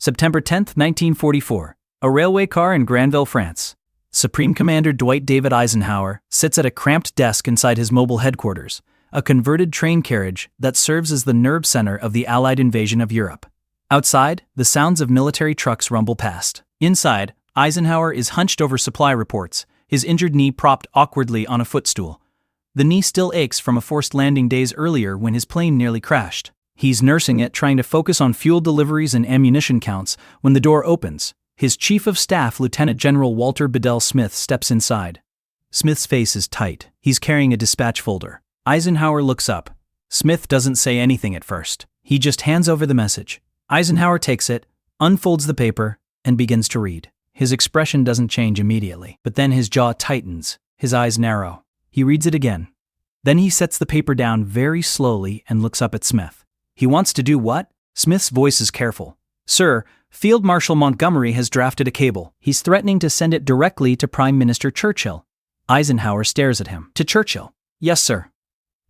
September 10, 1944. A railway car in Granville, France. Supreme Commander Dwight David Eisenhower sits at a cramped desk inside his mobile headquarters, a converted train carriage that serves as the nerve center of the Allied invasion of Europe. Outside, the sounds of military trucks rumble past. Inside, Eisenhower is hunched over supply reports, his injured knee propped awkwardly on a footstool. The knee still aches from a forced landing days earlier when his plane nearly crashed. He's nursing it, trying to focus on fuel deliveries and ammunition counts, when the door opens. His Chief of Staff, Lieutenant General Walter Bedell Smith, steps inside. Smith's face is tight. He's carrying a dispatch folder. Eisenhower looks up. Smith doesn't say anything at first. He just hands over the message. Eisenhower takes it, unfolds the paper, and begins to read. His expression doesn't change immediately, but then his jaw tightens, his eyes narrow. He reads it again. Then he sets the paper down very slowly and looks up at Smith. He wants to do what? Smith's voice is careful. Sir, Field Marshal Montgomery has drafted a cable. He's threatening to send it directly to Prime Minister Churchill. Eisenhower stares at him. To Churchill? Yes, sir.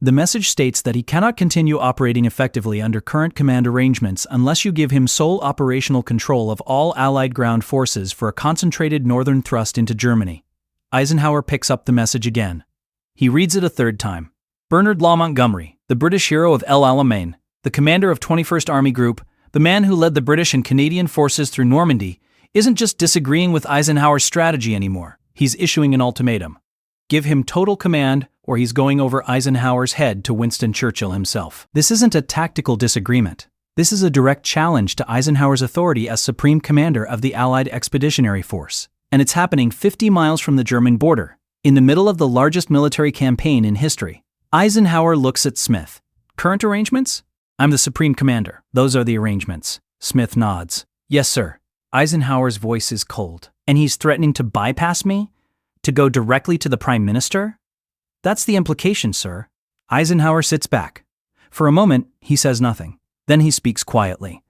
The message states that he cannot continue operating effectively under current command arrangements unless you give him sole operational control of all Allied ground forces for a concentrated northern thrust into Germany. Eisenhower picks up the message again. He reads it a third time. Bernard Law Montgomery, the British hero of El Alamein, the commander of 21st Army Group, the man who led the British and Canadian forces through Normandy, isn't just disagreeing with Eisenhower's strategy anymore. He's issuing an ultimatum. Give him total command, or he's going over Eisenhower's head to Winston Churchill himself. This isn't a tactical disagreement. This is a direct challenge to Eisenhower's authority as Supreme Commander of the Allied Expeditionary Force. And it's happening 50 miles from the German border, in the middle of the largest military campaign in history. Eisenhower looks at Smith. Current arrangements? I'm the Supreme Commander. Those are the arrangements. Smith nods. Yes, sir. Eisenhower's voice is cold. And he's threatening to bypass me? To go directly to the Prime Minister? That's the implication, sir. Eisenhower sits back. For a moment, he says nothing. Then he speaks quietly.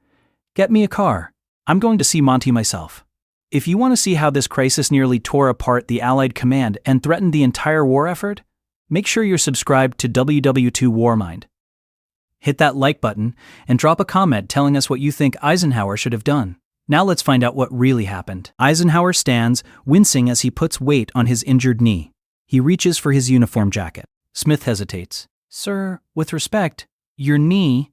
Get me a car. I'm going to see Monty myself. If you want to see how this crisis nearly tore apart the Allied command and threatened the entire war effort, make sure you're subscribed to WWII Warmind. Hit that like button and drop a comment telling us what you think Eisenhower should have done. Now let's find out what really happened. Eisenhower stands, wincing as he puts weight on his injured knee. He reaches for his uniform jacket. Smith hesitates. Sir, with respect, your knee...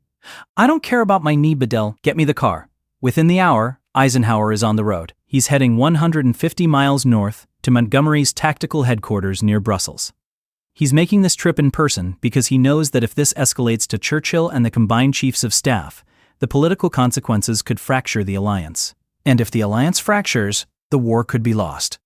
I don't care about my knee, Bedell. Get me the car. Within the hour, Eisenhower is on the road. He's heading 150 miles north to Montgomery's tactical headquarters near Brussels. He's making this trip in person because he knows that if this escalates to Churchill and the combined chiefs of staff, the political consequences could fracture the alliance. And if the alliance fractures, the war could be lost.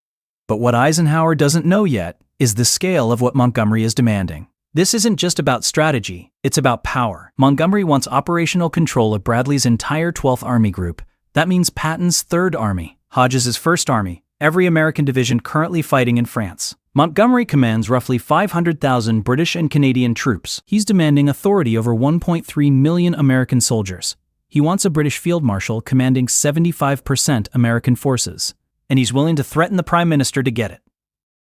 But what Eisenhower doesn't know yet is the scale of what Montgomery is demanding. This isn't just about strategy, it's about power. Montgomery wants operational control of Bradley's entire 12th Army Group. That means Patton's 3rd Army, Hodges' 1st Army, every American division currently fighting in France. Montgomery commands roughly 500,000 British and Canadian troops. He's demanding authority over 1.3 million American soldiers. He wants a British field marshal commanding 75% American forces. And he's willing to threaten the Prime Minister to get it.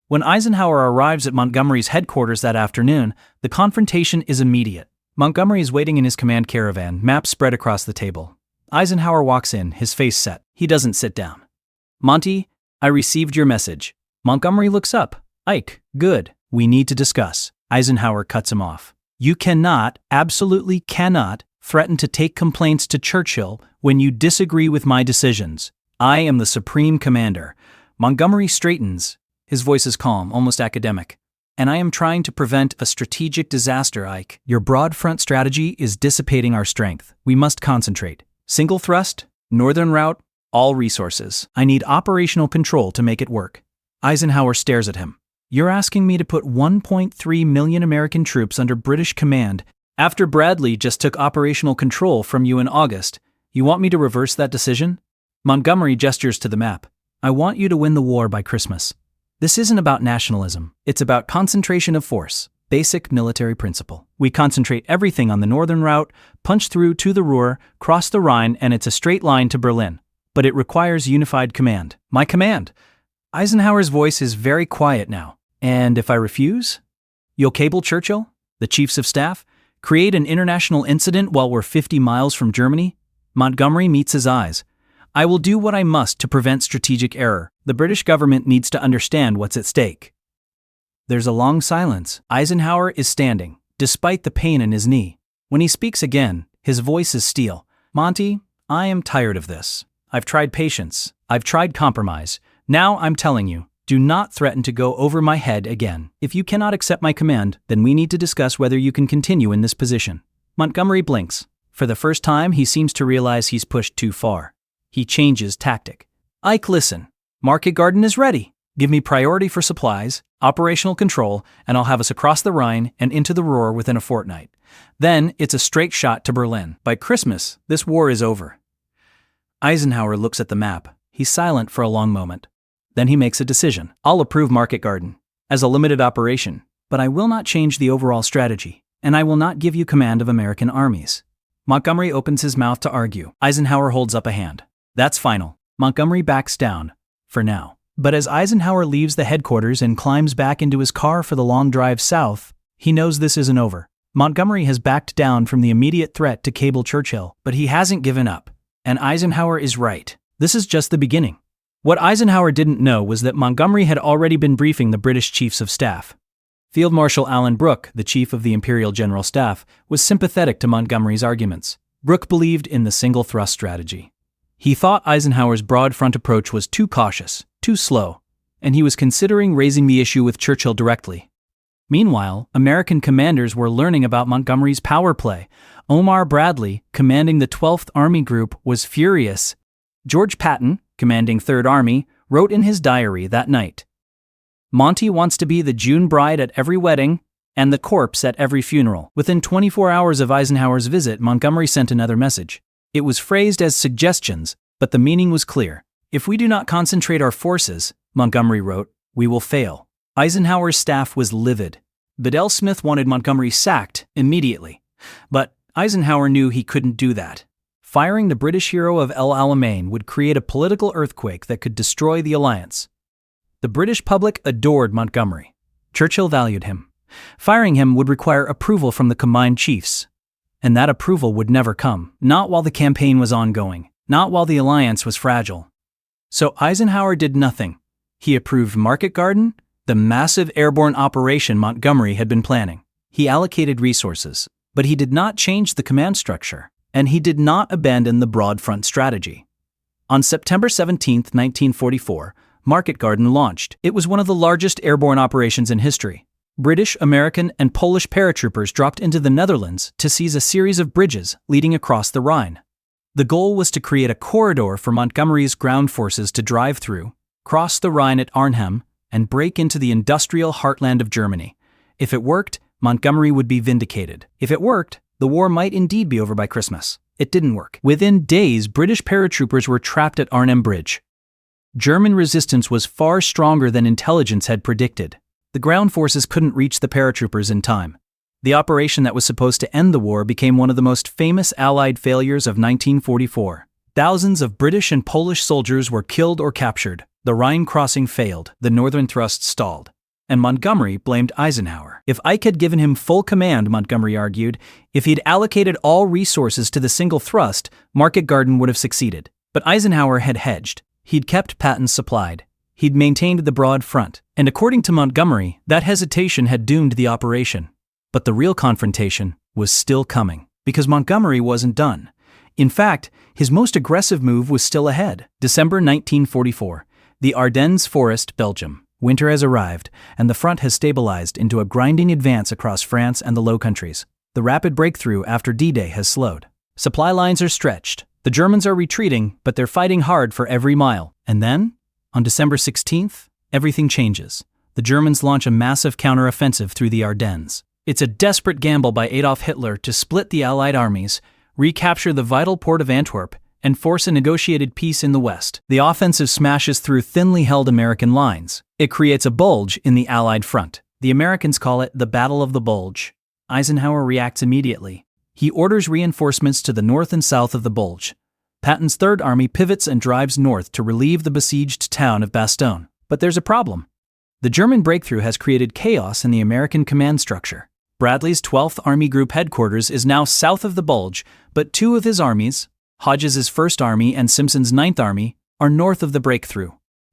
When Eisenhower arrives at Montgomery's headquarters that afternoon, the confrontation is immediate. Montgomery is waiting in his command caravan, maps spread across the table. Eisenhower walks in, his face set. He doesn't sit down. Monty, I received your message. Montgomery looks up. Ike, good. We need to discuss. Eisenhower cuts him off. You cannot, absolutely cannot, threaten to take complaints to Churchill when you disagree with my decisions. I am the Supreme Commander. Montgomery straightens. His voice is calm, almost academic. And I am trying to prevent a strategic disaster, Ike. Your broad front strategy is dissipating our strength. We must concentrate. Single thrust, northern route, all resources. I need operational control to make it work. Eisenhower stares at him. You're asking me to put 1.3 million American troops under British command after Bradley just took operational control from you in August. You want me to reverse that decision? Montgomery gestures to the map. I want you to win the war by Christmas. This isn't about nationalism. It's about concentration of force. Basic military principle. We concentrate everything on the northern route, punch through to the Ruhr, cross the Rhine, and it's a straight line to Berlin. But it requires unified command. My command. Eisenhower's voice is very quiet now. And if I refuse? You'll cable Churchill, the chiefs of staff, create an international incident while we're 50 miles from Germany? Montgomery meets his eyes. I will do what I must to prevent strategic error. The British government needs to understand what's at stake." There's a long silence. Eisenhower is standing, despite the pain in his knee. When he speaks again, his voice is steel. "Monty, I am tired of this. I've tried patience. I've tried compromise. Now I'm telling you, do not threaten to go over my head again. If you cannot accept my command, then we need to discuss whether you can continue in this position." Montgomery blinks. For the first time, he seems to realize he's pushed too far. He changes tactic. "Ike, listen. Market Garden is ready. Give me priority for supplies, operational control, and I'll have us across the Rhine and into the Ruhr within a fortnight. Then it's a straight shot to Berlin. By Christmas, this war is over." Eisenhower looks at the map. He's silent for a long moment. Then he makes a decision. "I'll approve Market Garden as a limited operation, but I will not change the overall strategy, and I will not give you command of American armies." Montgomery opens his mouth to argue. Eisenhower holds up a hand. "That's final." Montgomery backs down, for now. But as Eisenhower leaves the headquarters and climbs back into his car for the long drive south, he knows this isn't over. Montgomery has backed down from the immediate threat to cable Churchill, but he hasn't given up. And Eisenhower is right. This is just the beginning. What Eisenhower didn't know was that Montgomery had already been briefing the British chiefs of staff. Field Marshal Alan Brooke, the chief of the Imperial General Staff, was sympathetic to Montgomery's arguments. Brooke believed in the single thrust strategy. He thought Eisenhower's broad front approach was too cautious, too slow, and he was considering raising the issue with Churchill directly. Meanwhile, American commanders were learning about Montgomery's power play. Omar Bradley, commanding the 12th Army Group, was furious. George Patton, commanding 3rd Army, wrote in his diary that night, "Monty wants to be the June bride at every wedding and the corpse at every funeral." Within 24 hours of Eisenhower's visit, Montgomery sent another message. It was phrased as suggestions, but the meaning was clear. "If we do not concentrate our forces," Montgomery wrote, "we will fail." Eisenhower's staff was livid. Bedell Smith wanted Montgomery sacked immediately. But Eisenhower knew he couldn't do that. Firing the British hero of El Alamein would create a political earthquake that could destroy the alliance. The British public adored Montgomery. Churchill valued him. Firing him would require approval from the combined chiefs. And that approval would never come, not while the campaign was ongoing, not while the alliance was fragile. So Eisenhower did nothing. He approved Market Garden, the massive airborne operation Montgomery had been planning. He allocated resources, but he did not change the command structure, and he did not abandon the broad front strategy. On September 17, 1944, Market Garden launched. It was one of the largest airborne operations in history. British, American, and Polish paratroopers dropped into the Netherlands to seize a series of bridges leading across the Rhine. The goal was to create a corridor for Montgomery's ground forces to drive through, cross the Rhine at Arnhem, and break into the industrial heartland of Germany. If it worked, Montgomery would be vindicated. If it worked, the war might indeed be over by Christmas. It didn't work. Within days, British paratroopers were trapped at Arnhem Bridge. German resistance was far stronger than intelligence had predicted. The ground forces couldn't reach the paratroopers in time. The operation that was supposed to end the war became one of the most famous Allied failures of 1944. Thousands of British and Polish soldiers were killed or captured. The Rhine crossing failed, the northern thrust stalled. And Montgomery blamed Eisenhower. If Ike had given him full command, Montgomery argued, if he'd allocated all resources to the single thrust, Market Garden would have succeeded. But Eisenhower had hedged. He'd kept Patton supplied. He'd maintained the broad front. And according to Montgomery, that hesitation had doomed the operation. But the real confrontation was still coming, because Montgomery wasn't done. In fact, his most aggressive move was still ahead. December 1944. The Ardennes Forest, Belgium. Winter has arrived, and the front has stabilized into a grinding advance across France and the Low Countries. The rapid breakthrough after D-Day has slowed. Supply lines are stretched. The Germans are retreating, but they're fighting hard for every mile. And then, on December 16th, everything changes. The Germans launch a massive counteroffensive through the Ardennes. It's a desperate gamble by Adolf Hitler to split the Allied armies, recapture the vital port of Antwerp, and force a negotiated peace in the west. The offensive smashes through thinly held American lines. It creates a bulge in the Allied front. The Americans call it the Battle of the Bulge. Eisenhower reacts immediately. He orders reinforcements to the north and south of the Bulge. Patton's 3rd Army pivots and drives north to relieve the besieged town of Bastogne. But there's a problem. The German breakthrough has created chaos in the American command structure. Bradley's 12th Army Group headquarters is now south of the Bulge, but 2 of his armies, Hodges' 1st Army and Simpson's 9th Army are north of the breakthrough.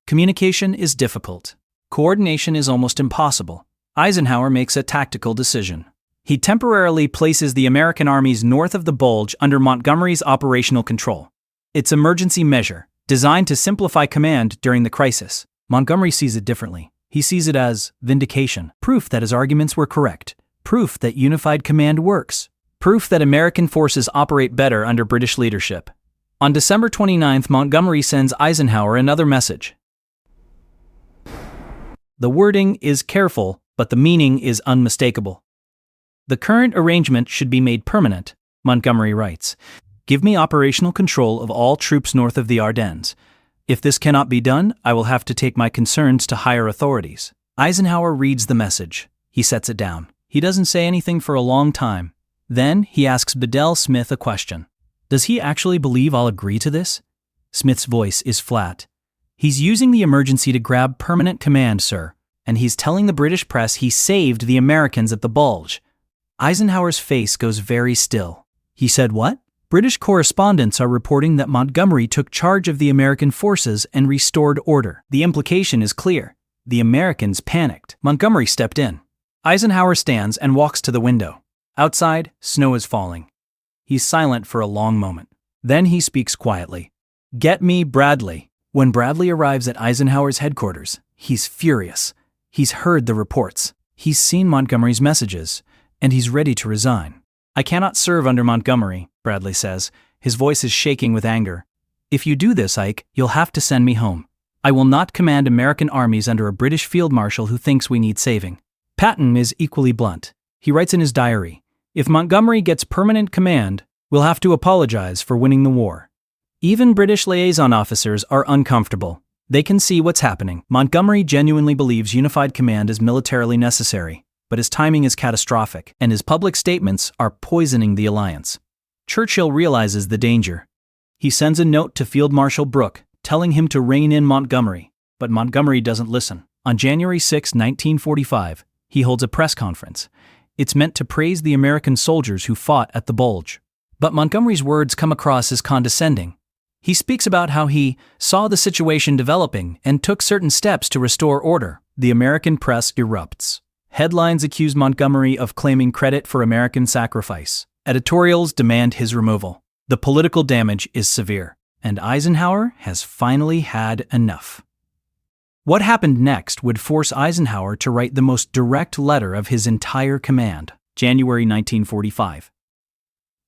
Communication is difficult. Coordination is almost impossible. Eisenhower makes a tactical decision. He temporarily places the American armies north of the Bulge under Montgomery's operational control. It's an emergency measure, designed to simplify command during the crisis. Montgomery sees it differently. He sees it as vindication, proof that his arguments were correct, proof that unified command works, proof that American forces operate better under British leadership. On December 29th, Montgomery sends Eisenhower another message. The wording is careful, but the meaning is unmistakable. The current arrangement should be made permanent, Montgomery writes. Give me operational control of all troops north of the Ardennes. If this cannot be done, I will have to take my concerns to higher authorities. Eisenhower reads the message. He sets it down. He doesn't say anything for a long time. Then he asks Bedell Smith a question. Does he actually believe I'll agree to this? Smith's voice is flat. He's using the emergency to grab permanent command, sir, and he's telling the British press he saved the Americans at the Bulge. Eisenhower's face goes very still. He said what? British correspondents are reporting that Montgomery took charge of the American forces and restored order. The implication is clear. The Americans panicked. Montgomery stepped in. Eisenhower stands and walks to the window. Outside, snow is falling. He's silent for a long moment. Then he speaks quietly. Get me Bradley. When Bradley arrives at Eisenhower's headquarters, he's furious. He's heard the reports. He's seen Montgomery's messages, and he's ready to resign. I cannot serve under Montgomery, Bradley says. His voice is shaking with anger. If you do this, Ike, you'll have to send me home. I will not command American armies under a British field marshal who thinks we need saving. Patton is equally blunt. He writes in his diary, if Montgomery gets permanent command, we'll have to apologize for winning the war. Even British liaison officers are uncomfortable. They can see what's happening. Montgomery genuinely believes unified command is militarily necessary, but his timing is catastrophic, and his public statements are poisoning the alliance. Churchill realizes the danger. He sends a note to Field Marshal Brooke, telling him to rein in Montgomery, but Montgomery doesn't listen. On January 6, 1945, he holds a press conference. It's meant to praise the American soldiers who fought at the Bulge. But Montgomery's words come across as condescending. He speaks about how he saw the situation developing and took certain steps to restore order. The American press erupts. Headlines accuse Montgomery of claiming credit for American sacrifice. Editorials demand his removal. The political damage is severe, and Eisenhower has finally had enough. What happened next would force Eisenhower to write the most direct letter of his entire command, January 1945.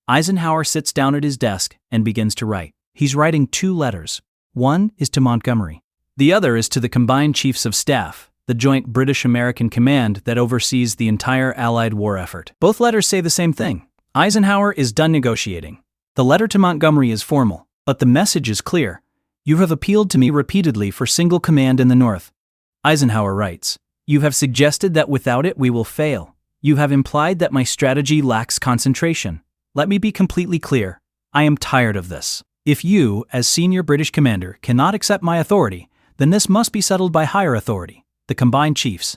Eisenhower sits down at his desk and begins to write. He's writing 2 letters. One is to Montgomery. The other is to the Combined Chiefs of Staff, the joint British-American command that oversees the entire Allied war effort. Both letters say the same thing. Eisenhower is done negotiating. The letter to Montgomery is formal, but the message is clear. You have appealed to me repeatedly for single command in the North. Eisenhower writes, you have suggested that without it we will fail. You have implied that my strategy lacks concentration. Let me be completely clear. I am tired of this. If you, as senior British commander, cannot accept my authority, then this must be settled by higher authority, the Combined Chiefs.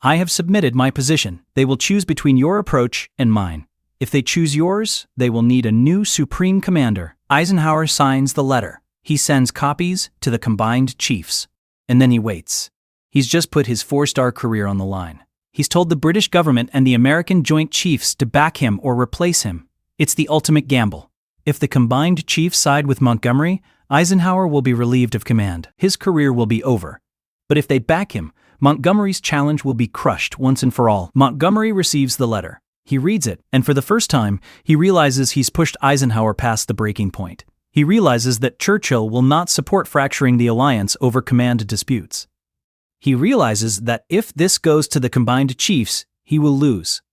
I have submitted my position. They will choose between your approach and mine. If they choose yours, they will need a new supreme commander. Eisenhower signs the letter. He sends copies to the Combined Chiefs. And then he waits. He's just put his 4-star career on the line. He's told the British government and the American Joint Chiefs to back him or replace him. It's the ultimate gamble. If the Combined Chiefs side with Montgomery, Eisenhower will be relieved of command. His career will be over. But if they back him, Montgomery's challenge will be crushed once and for all. Montgomery receives the letter. He reads it, and for the first time, he realizes he's pushed Eisenhower past the breaking point. He realizes that Churchill will not support fracturing the alliance over command disputes. He realizes that if this goes to the Combined Chiefs, he will lose.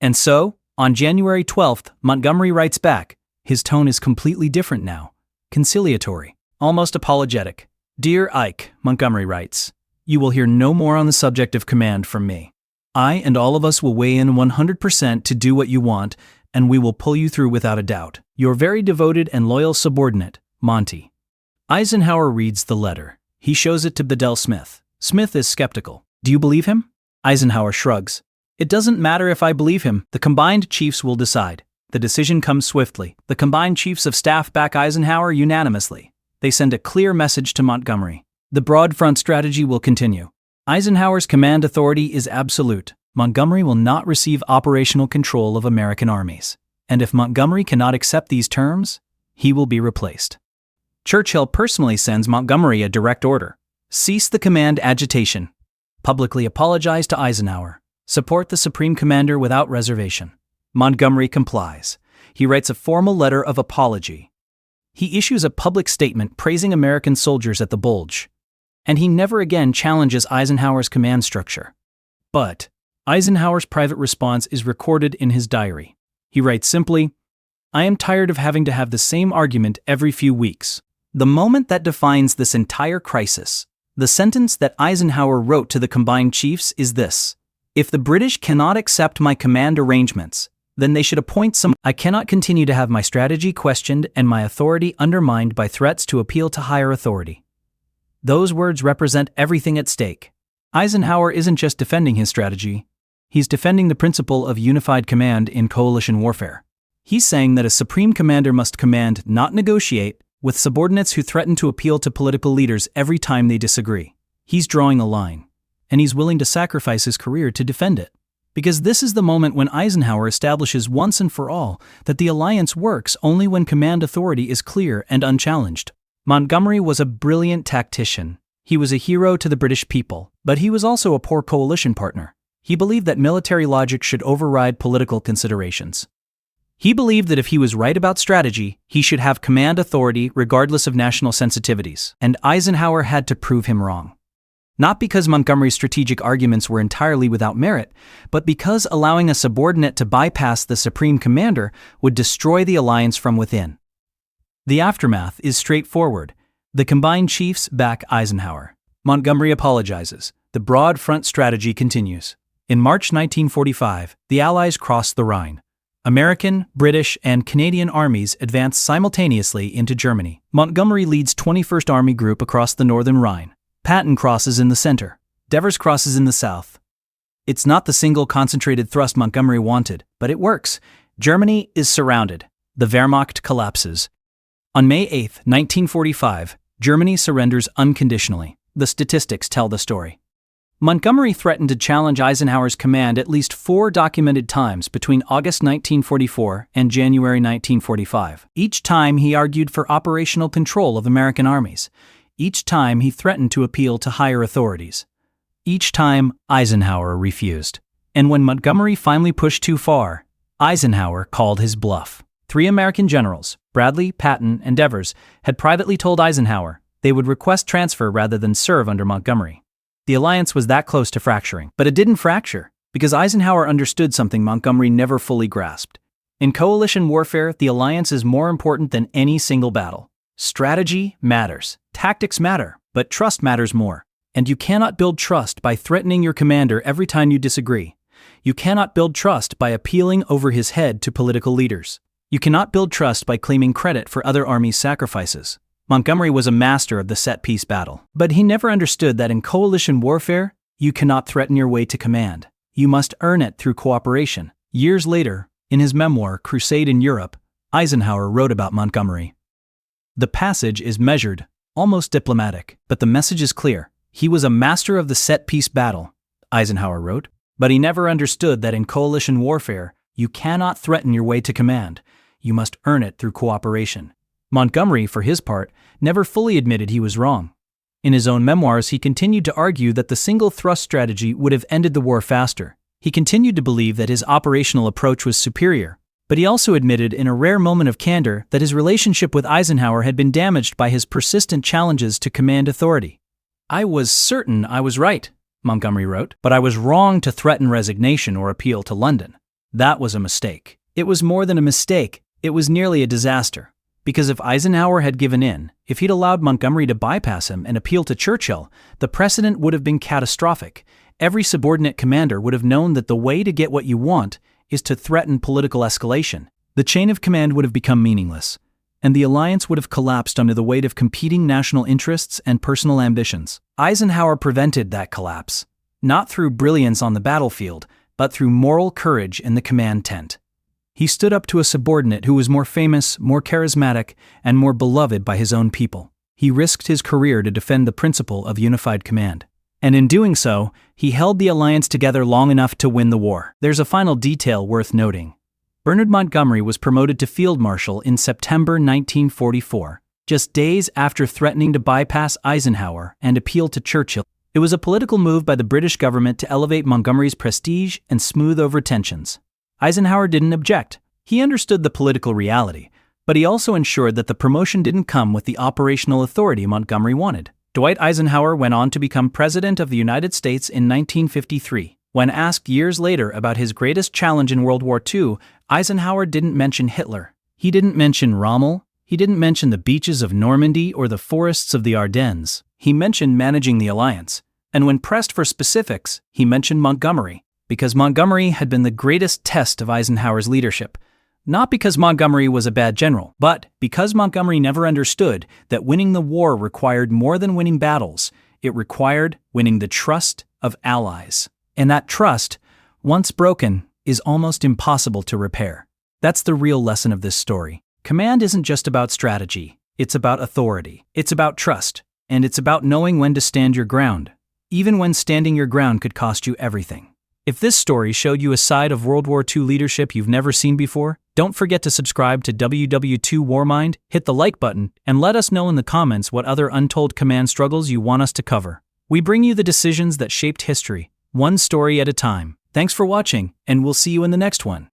And so, on January 12th, Montgomery writes back. His tone is completely different now. Conciliatory, almost apologetic. Dear Ike, Montgomery writes, you will hear no more on the subject of command from me. I and all of us will weigh in 100% to do what you want, and we will pull you through without a doubt. Your very devoted and loyal subordinate, Monty. Eisenhower reads the letter. He shows it to Bedell Smith. Smith is skeptical. Do you believe him? Eisenhower shrugs. It doesn't matter if I believe him. The Combined Chiefs will decide. The decision comes swiftly. The combined chiefs of staff back Eisenhower unanimously. They send a clear message to Montgomery. The broad front strategy will continue. Eisenhower's command authority is absolute. Montgomery will not receive operational control of American armies. And if Montgomery cannot accept these terms, he will be replaced. Churchill personally sends Montgomery a direct order. Cease the command agitation. Publicly apologize to Eisenhower. Support the Supreme Commander without reservation. Montgomery complies. He writes a formal letter of apology. He issues a public statement praising American soldiers at the Bulge. And he never again challenges Eisenhower's command structure. But Eisenhower's private response is recorded in his diary. He writes simply, "I am tired of having to have the same argument every few weeks." The moment that defines this entire crisis, the sentence that Eisenhower wrote to the combined chiefs is this: "If the British cannot accept my command arrangements, then they should appoint some. I cannot continue to have my strategy questioned and my authority undermined by threats to appeal to higher authority." Those words represent everything at stake. Eisenhower isn't just defending his strategy, he's defending the principle of unified command in coalition warfare. He's saying that a supreme commander must command, not negotiate, with subordinates who threaten to appeal to political leaders every time they disagree. He's drawing a line, and he's willing to sacrifice his career to defend it. Because this is the moment when Eisenhower establishes once and for all that the alliance works only when command authority is clear and unchallenged. Montgomery was a brilliant tactician. He was a hero to the British people, but he was also a poor coalition partner. He believed that military logic should override political considerations. He believed that if he was right about strategy, he should have command authority regardless of national sensitivities, and Eisenhower had to prove him wrong. Not because Montgomery's strategic arguments were entirely without merit, but because allowing a subordinate to bypass the supreme commander would destroy the alliance from within. The aftermath is straightforward. The combined chiefs back Eisenhower. Montgomery apologizes. The broad front strategy continues. In March 1945, the Allies crossed the Rhine. American, British, and Canadian armies advanced simultaneously into Germany. Montgomery leads 21st Army Group across the northern Rhine. Patton crosses in the center. Devers crosses in the south. It's not the single concentrated thrust Montgomery wanted, but it works. Germany is surrounded. The Wehrmacht collapses. On May 8, 1945, Germany surrenders unconditionally. The statistics tell the story. Montgomery threatened to challenge Eisenhower's command at least 4 documented times between August 1944 and January 1945. Each time he argued for operational control of American armies. Each time he threatened to appeal to higher authorities. Each time Eisenhower refused. And when Montgomery finally pushed too far, Eisenhower called his bluff. 3 American generals, Bradley, Patton, and Devers, had privately told Eisenhower they would request transfer rather than serve under Montgomery. The alliance was that close to fracturing, but it didn't fracture, because Eisenhower understood something Montgomery never fully grasped. In coalition warfare, the alliance is more important than any single battle. Strategy matters, tactics matter, but trust matters more. And you cannot build trust by threatening your commander every time you disagree. You cannot build trust by appealing over his head to political leaders. You cannot build trust by claiming credit for other armies' sacrifices. Montgomery was a master of the set-piece battle, but he never understood that in coalition warfare, you cannot threaten your way to command. You must earn it through cooperation. Years later, in his memoir, Crusade in Europe, Eisenhower wrote about Montgomery. The passage is measured, almost diplomatic, but the message is clear. He was a master of the set-piece battle, Eisenhower wrote, but he never understood that in coalition warfare, you cannot threaten your way to command. You must earn it through cooperation. Montgomery, for his part, never fully admitted he was wrong. In his own memoirs, he continued to argue that the single thrust strategy would have ended the war faster. He continued to believe that his operational approach was superior, but he also admitted in a rare moment of candor that his relationship with Eisenhower had been damaged by his persistent challenges to command authority. "I was certain I was right," Montgomery wrote, "but I was wrong to threaten resignation or appeal to London. That was a mistake. It was more than a mistake, it was nearly a disaster. Because if Eisenhower had given in, if he'd allowed Montgomery to bypass him and appeal to Churchill, the precedent would have been catastrophic. Every subordinate commander would have known that the way to get what you want is to threaten political escalation. The chain of command would have become meaningless, and the alliance would have collapsed under the weight of competing national interests and personal ambitions. Eisenhower prevented that collapse, not through brilliance on the battlefield, but through moral courage in the command tent. He stood up to a subordinate who was more famous, more charismatic, and more beloved by his own people. He risked his career to defend the principle of unified command. And in doing so, he held the alliance together long enough to win the war. There's a final detail worth noting. Bernard Montgomery was promoted to Field Marshal in September 1944, just days after threatening to bypass Eisenhower and appeal to Churchill. It was a political move by the British government to elevate Montgomery's prestige and smooth over tensions. Eisenhower didn't object. He understood the political reality, but he also ensured that the promotion didn't come with the operational authority Montgomery wanted. Dwight Eisenhower went on to become President of the United States in 1953. When asked years later about his greatest challenge in World War II, Eisenhower didn't mention Hitler. He didn't mention Rommel. He didn't mention the beaches of Normandy or the forests of the Ardennes. He mentioned managing the alliance. And when pressed for specifics, he mentioned Montgomery, because Montgomery had been the greatest test of Eisenhower's leadership. Not because Montgomery was a bad general, but because Montgomery never understood that winning the war required more than winning battles. It required winning the trust of allies. And that trust, once broken, is almost impossible to repair. That's the real lesson of this story. Command isn't just about strategy. It's about authority. It's about trust. And it's about knowing when to stand your ground, even when standing your ground could cost you everything. If this story showed you a side of World War II leadership you've never seen before, don't forget to subscribe to WWII Warmind, hit the like button, and let us know in the comments what other untold command struggles you want us to cover. We bring you the decisions that shaped history, one story at a time. Thanks for watching, and we'll see you in the next one.